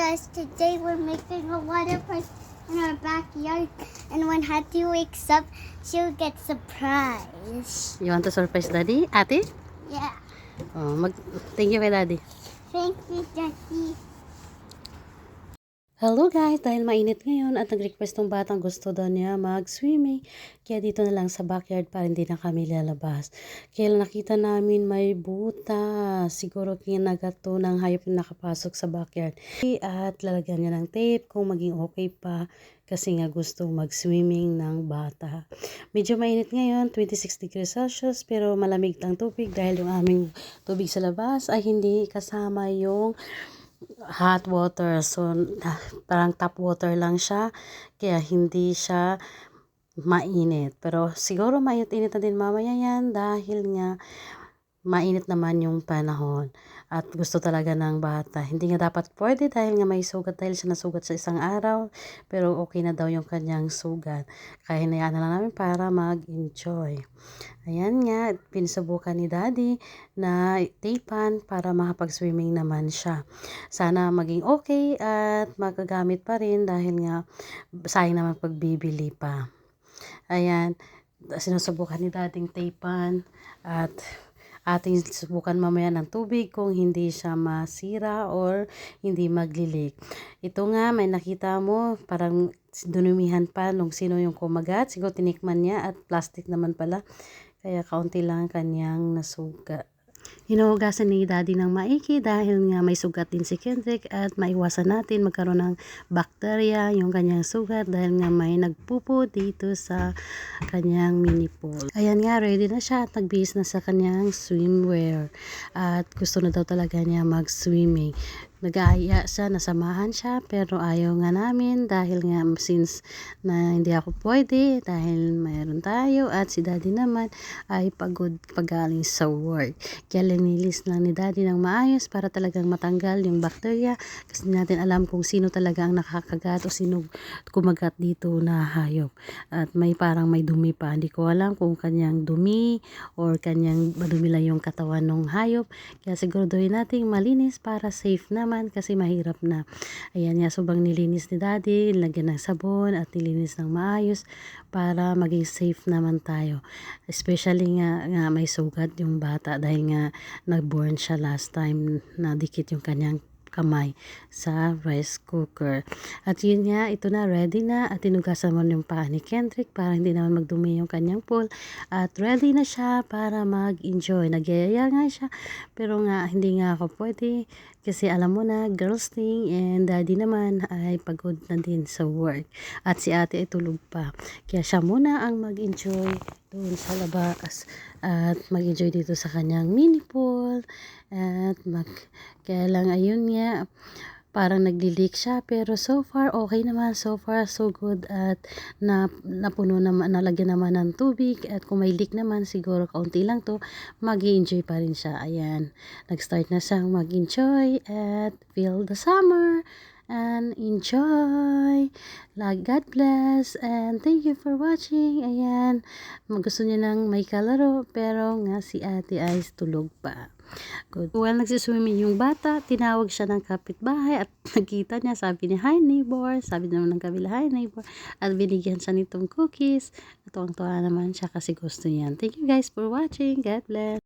guys, today we're making a water park in our backyard. And when Hattie wakes up, she'll get surprised. You want to surprise Daddy? Ate? Yeah. Oh, thank you kay Daddy. Thank you, Daddy. Hello guys, dahil mainit ngayon at nag-request ng batang gusto daw niya mag-swimming. Kaya dito na lang sa backyard para hindi na kami lalabas. Kaya nakita namin may buta. Siguro kinagat to ng hayop na nakapasok sa backyard. At lalagyan niya ng tape kung maging okay pa. Kasi nga gusto mag-swimming ng bata. Medyo mainit ngayon, 26 degrees Celsius. Pero malamig ang tubig dahil yung aming tubig sa labas ay hindi kasama yung hot water, so parang tap water lang siya, kaya hindi siya mainit. Pero siguro mainit-init na din mamaya yan dahil nga mainit naman yung panahon at gusto talaga ng bata. Hindi nga dapat pwede dahil nga may sugat, dahil siya nasugat sa isang araw, pero okay na daw yung kanyang sugat. Kaya hinayaan na lang namin para mag-enjoy. Ayan nga, pinasubukan ni Daddy na tapean para makapag-swimming naman siya. Sana maging okay at magagamit pa rin dahil nga sayang naman pagbibili pa. Ayan, sinusubukan ni Daddy tapean at ating subukan mamaya ng tubig kung hindi siya masira or hindi maglilik. Ito nga, may nakita mo, parang dunumihan pa nung sino yung kumagat. Siguro tinikman niya at plastic naman pala. Kaya kaunti lang kanyang nasugat. Hinuhugasan ni Daddy ng maiki dahil nga may sugat din si Kendrick at maiwasan natin magkaroon ng bakterya yung kanyang sugat dahil nga may nagpupo dito sa kanyang mini pool. Ayan nga, ready na siya at nagbihis na sa kanyang swimwear at gusto na daw talaga niya mag-swimming. Nag-aaya siya, nasamahan siya, pero ayaw nga namin dahil nga since na hindi ako pwede dahil mayroon tayo at si Daddy naman ay pagod pagaling sa work. Kaya linilis lang ni Daddy ng maayos para talagang matanggal yung bakterya kasi natin alam kung sino talaga ang nakakagat o sino kumagat dito na hayop. At may parang may dumi pa. Hindi ko alam kung kanyang dumi or kanyang madumi lang yung katawan ng hayop. Kaya siguraduhin natin malinis para safe naman kasi mahirap na. Ayan nga, sobrang nilinis ni Daddy, lagyan ng sabon at nilinis ng maayos para maging safe naman tayo. Especially nga may sugat yung bata dahil nga nag-burn siya last time na dikit yung kanyang kamay sa rice cooker. At yun nga, ito na, ready na at tinugasan mo yung paa ni Kendrick para hindi naman magdumi yung kanyang pool at ready na siya para mag-enjoy. Nagyayaya nga siya pero nga hindi nga ako pwede kasi alam mo na, girls thing, and Daddy naman ay pagod na din sa work at si ate ay tulog pa. Kaya siya muna ang mag-enjoy doon sa labas at mag-enjoy dito sa kanyang mini pool at kaya lang ayun nga, parang nagli-leak siya pero so far okay naman, so far so good at napuno naman, nalagyan naman ng tubig at kung may leak naman siguro kaunti lang to, mag-enjoy pa rin siya. Ayan, nag-start na siyang mag-enjoy at feel the summer and enjoy. God bless and thank you for watching. Ayan, gusto niya nang may kalaro pero nga si ate ay tulog pa. Good. While nagsiswimming yung bata, tinawag siya ng kapitbahay at nakita niya, sabi niya, hi neighbor, sabi naman ng kabila, hi neighbor, at binigyan siya nitong cookies. At tuwang-tuwa naman siya kasi gusto niyan. Thank you guys for watching. God bless.